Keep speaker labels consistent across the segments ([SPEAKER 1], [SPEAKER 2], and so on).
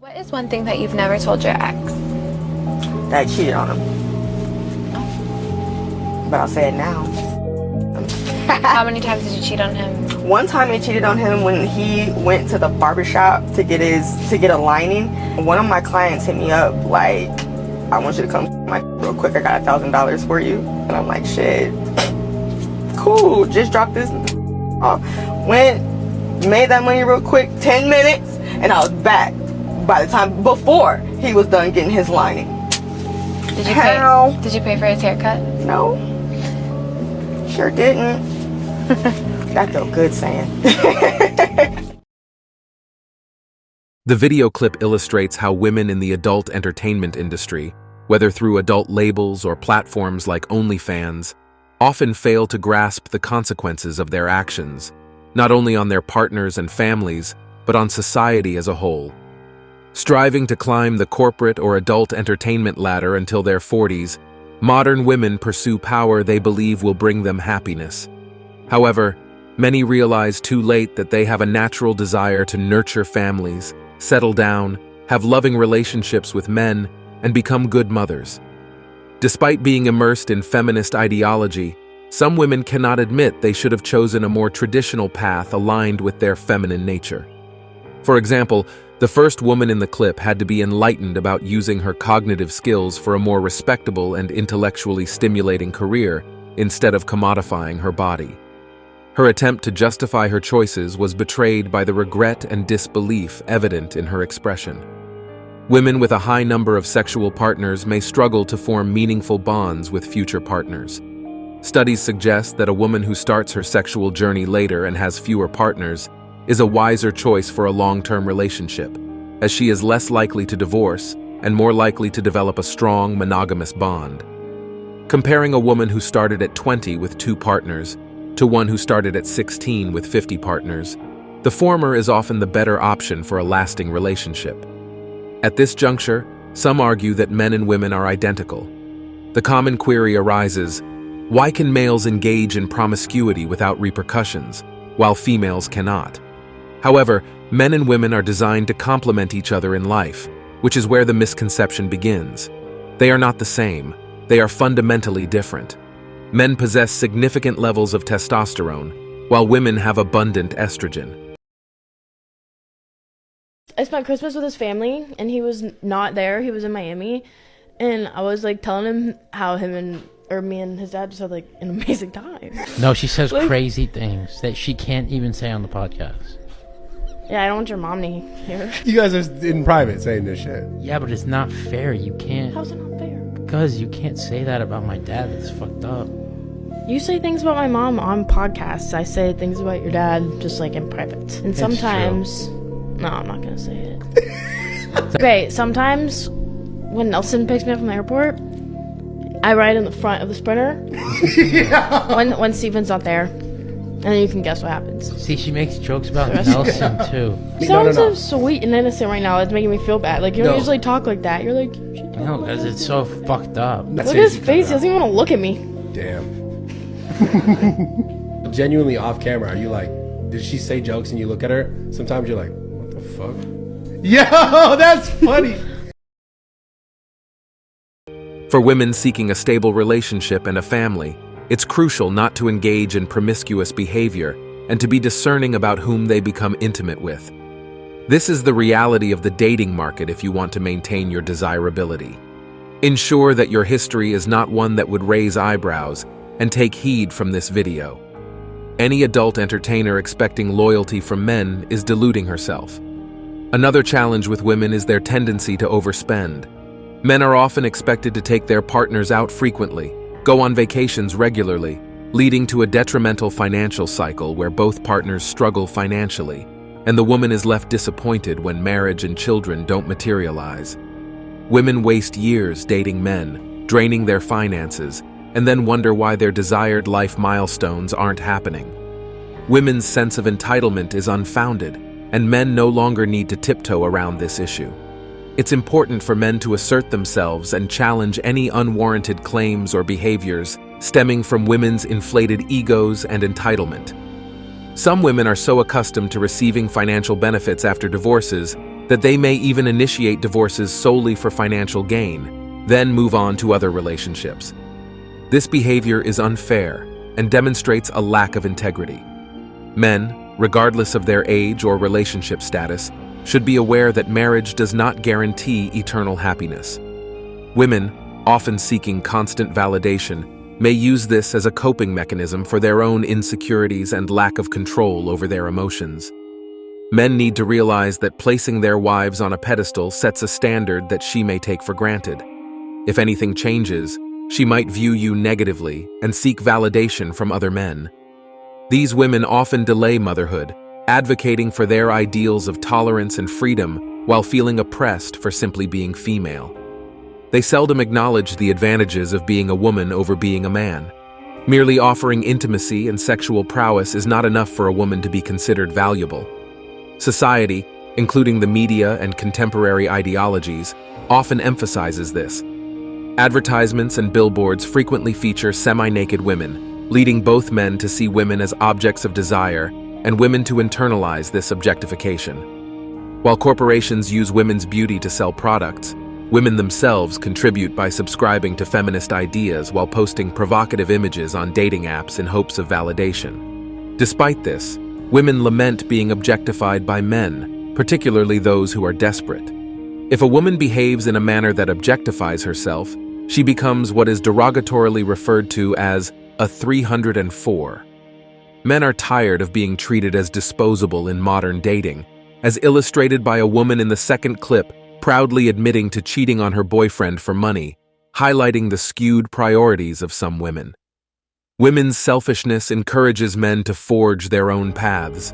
[SPEAKER 1] What is one thing that you've never told your ex?
[SPEAKER 2] That I cheated on him. But I'll say it now.
[SPEAKER 1] How many times did you cheat on him?
[SPEAKER 2] One time I cheated on him when he went to the barbershop to get a lining. One of my clients hit me up like, I want you to come real quick, I got $1,000 for you. And I'm like, shit, cool, just drop this off. Went, made that money real quick, 10 minutes, and I was back by the time before he was done getting his lining.
[SPEAKER 1] Did you pay for his haircut?
[SPEAKER 2] No, sure didn't. That felt good saying.
[SPEAKER 3] The video clip illustrates how women in the adult entertainment industry, whether through adult labels or platforms like OnlyFans, often fail to grasp the consequences of their actions, not only on their partners and families, but on society as a whole. Striving to climb the corporate or adult entertainment ladder until their 40s, modern women pursue power they believe will bring them happiness. However, many realize too late that they have a natural desire to nurture families, settle down, have loving relationships with men, and become good mothers. Despite being immersed in feminist ideology, some women cannot admit they should have chosen a more traditional path aligned with their feminine nature. For example, the first woman in the clip had to be enlightened about using her cognitive skills for a more respectable and intellectually stimulating career instead of commodifying her body. Her attempt to justify her choices was betrayed by the regret and disbelief evident in her expression. Women with a high number of sexual partners may struggle to form meaningful bonds with future partners. Studies suggest that a woman who starts her sexual journey later and has fewer partners is a wiser choice for a long-term relationship, as she is less likely to divorce and more likely to develop a strong, monogamous bond. Comparing a woman who started at 20 with 2 partners to one who started at 16 with 50 partners, the former is often the better option for a lasting relationship. At this juncture, some argue that men and women are identical. The common query arises, why can males engage in promiscuity without repercussions, while females cannot? However, men and women are designed to complement each other in life, which is where the misconception begins. They are not the same. They are fundamentally different. Men possess significant levels of testosterone, while women have abundant estrogen.
[SPEAKER 4] I spent Christmas with his family, and he was not there. He was in Miami, and I was like telling him how me and his dad just had like an amazing time.
[SPEAKER 5] No, she says crazy things that she can't even say on the podcast.
[SPEAKER 4] Yeah, I don't want your mom to hear.
[SPEAKER 6] You guys are in private saying this shit.
[SPEAKER 5] Yeah, but it's not fair. You can't.
[SPEAKER 4] How's it not fair?
[SPEAKER 5] Because you can't say that about my dad. That's fucked up.
[SPEAKER 4] You say things about my mom on podcasts. I say things about your dad just like in private. And sometimes... No, I'm not going to say it. Okay, sometimes when Nelson picks me up from the airport, I ride in the front of the Sprinter. Yeah. When Steven's not there. And then you can guess what happens.
[SPEAKER 5] See, she makes jokes about Nelson, too.
[SPEAKER 4] You sound so sweet and innocent right now. It's making me feel bad. Like, you don't usually talk like that. You're like...
[SPEAKER 5] No, because it's so fucked up.
[SPEAKER 4] Look at his face. He doesn't even want to look at me.
[SPEAKER 6] Damn. Genuinely off camera, are you like, did she say jokes and you look at her? Sometimes you're like, what the fuck? Yo, that's funny.
[SPEAKER 3] For women seeking a stable relationship and a family, it's crucial not to engage in promiscuous behavior and to be discerning about whom they become intimate with. This is the reality of the dating market if you want to maintain your desirability. Ensure that your history is not one that would raise eyebrows, and take heed from this video. Any adult entertainer expecting loyalty from men is deluding herself. Another challenge with women is their tendency to overspend. Men are often expected to take their partners out frequently, go on vacations regularly, leading to a detrimental financial cycle where both partners struggle financially, and the woman is left disappointed when marriage and children don't materialize. Women waste years dating men, draining their finances, and then wonder why their desired life milestones aren't happening. Women's sense of entitlement is unfounded, and men no longer need to tiptoe around this issue. It's important for men to assert themselves and challenge any unwarranted claims or behaviors stemming from women's inflated egos and entitlement. Some women are so accustomed to receiving financial benefits after divorces that they may even initiate divorces solely for financial gain, then move on to other relationships. This behavior is unfair and demonstrates a lack of integrity. Men, regardless of their age or relationship status, should be aware that marriage does not guarantee eternal happiness. Women, often seeking constant validation, may use this as a coping mechanism for their own insecurities and lack of control over their emotions. Men need to realize that placing their wives on a pedestal sets a standard that she may take for granted. If anything changes, she might view you negatively and seek validation from other men. These women often delay motherhood, advocating for their ideals of tolerance and freedom while feeling oppressed for simply being female. They seldom acknowledge the advantages of being a woman over being a man. Merely offering intimacy and sexual prowess is not enough for a woman to be considered valuable. Society, including the media and contemporary ideologies, often emphasizes this. Advertisements and billboards frequently feature semi-naked women, leading both men to see women as objects of desire and women to internalize this objectification. While corporations use women's beauty to sell products, women themselves contribute by subscribing to feminist ideas while posting provocative images on dating apps in hopes of validation. Despite this, women lament being objectified by men, particularly those who are desperate. If a woman behaves in a manner that objectifies herself, she becomes what is derogatorily referred to as a 304. Men are tired of being treated as disposable in modern dating, as illustrated by a woman in the second clip proudly admitting to cheating on her boyfriend for money, highlighting the skewed priorities of some women. Women's selfishness encourages men to forge their own paths.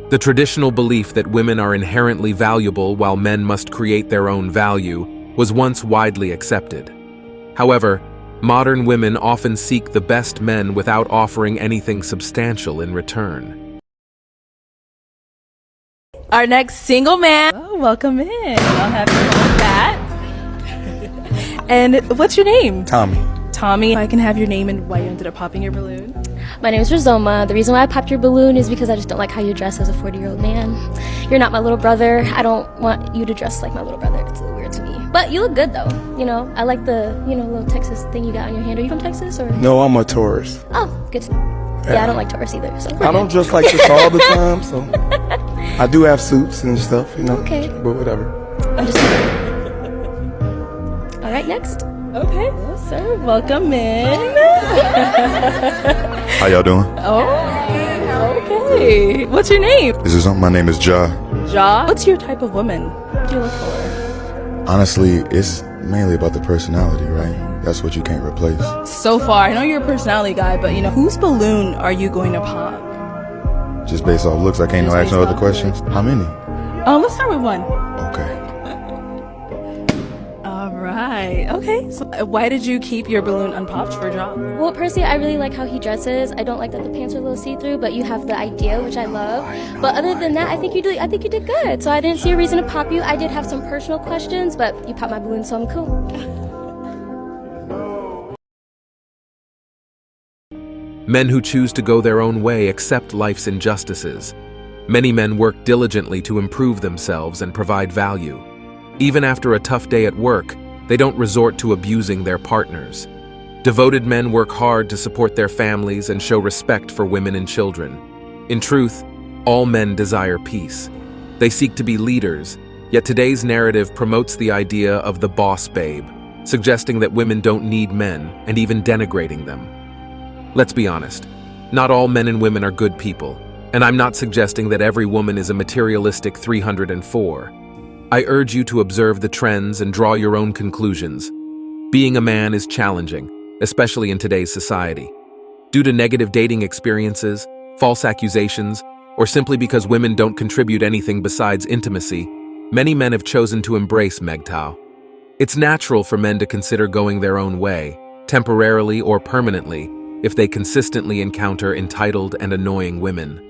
[SPEAKER 3] The traditional belief that women are inherently valuable while men must create their own value was once widely accepted. However, modern women often seek the best men without offering anything substantial in return.
[SPEAKER 7] Our next single man. Oh, welcome in. I'll have you hold that. And what's your name?
[SPEAKER 8] Tommy.
[SPEAKER 7] Tommy. I can have your name and why you ended up popping your balloon.
[SPEAKER 9] My name is Rizoma. The reason why I popped your balloon is because I just don't like how you dress as a 40-year-old man. You're not my little brother. I don't want you to dress like my little brother. It's a little weird to me. But you look good though. You know, I like the, little Texas thing you got on your hand. Are you from Texas or?
[SPEAKER 8] No, I'm a tourist.
[SPEAKER 9] Oh, good. Yeah, I don't like Taurus either. So
[SPEAKER 8] I don't dress like this all the time, so I do have suits and stuff,
[SPEAKER 9] Okay.
[SPEAKER 8] But whatever.
[SPEAKER 9] I'm just All right, next.
[SPEAKER 7] Okay. Well, sir, welcome in.
[SPEAKER 10] How y'all doing?
[SPEAKER 7] Oh, okay. What's your name?
[SPEAKER 10] My name is Ja.
[SPEAKER 7] Ja. What's your type of woman? What do you look for?
[SPEAKER 10] Honestly, it's mainly about the personality, right? That's what you can't replace.
[SPEAKER 7] So far, I know you're a personality guy, but whose balloon are you going to pop?
[SPEAKER 10] Just based off looks, I can't
[SPEAKER 7] Just
[SPEAKER 10] ask no
[SPEAKER 7] based
[SPEAKER 10] other
[SPEAKER 7] off
[SPEAKER 10] questions. How many?
[SPEAKER 7] Let's start with one.
[SPEAKER 10] Okay.
[SPEAKER 7] All right. Okay. So why did you keep your balloon unpopped for Ja?
[SPEAKER 9] Well, personally, I really like how he dresses. I don't like that the pants are a little see-through, but you have the idea, which I love. But other than that, I think you did good. So I didn't see a reason to pop you. I did have some personal questions, but you popped my balloon, so I'm cool.
[SPEAKER 3] Men who choose to go their own way accept life's injustices. Many men work diligently to improve themselves and provide value. Even after a tough day at work, they don't resort to abusing their partners. Devoted men work hard to support their families and show respect for women and children. In truth, all men desire peace. They seek to be leaders, yet today's narrative promotes the idea of the boss babe, suggesting that women don't need men and even denigrating them. Let's be honest, not all men and women are good people, and I'm not suggesting that every woman is a materialistic 304. I urge you to observe the trends and draw your own conclusions. Being a man is challenging, especially in today's society. Due to negative dating experiences, false accusations, or simply because women don't contribute anything besides intimacy, many men have chosen to embrace MGTOW. It's natural for men to consider going their own way, temporarily or permanently, if they consistently encounter entitled and annoying women.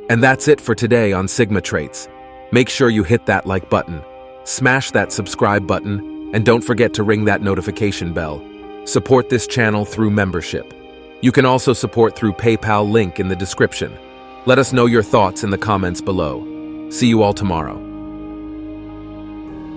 [SPEAKER 3] And that's it for today on Sigma Traits. Make sure you hit that like button, smash that subscribe button, and don't forget to ring that notification bell. Support this channel through membership. You can also support through PayPal link in the description. Let us know your thoughts in the comments below. See you all tomorrow.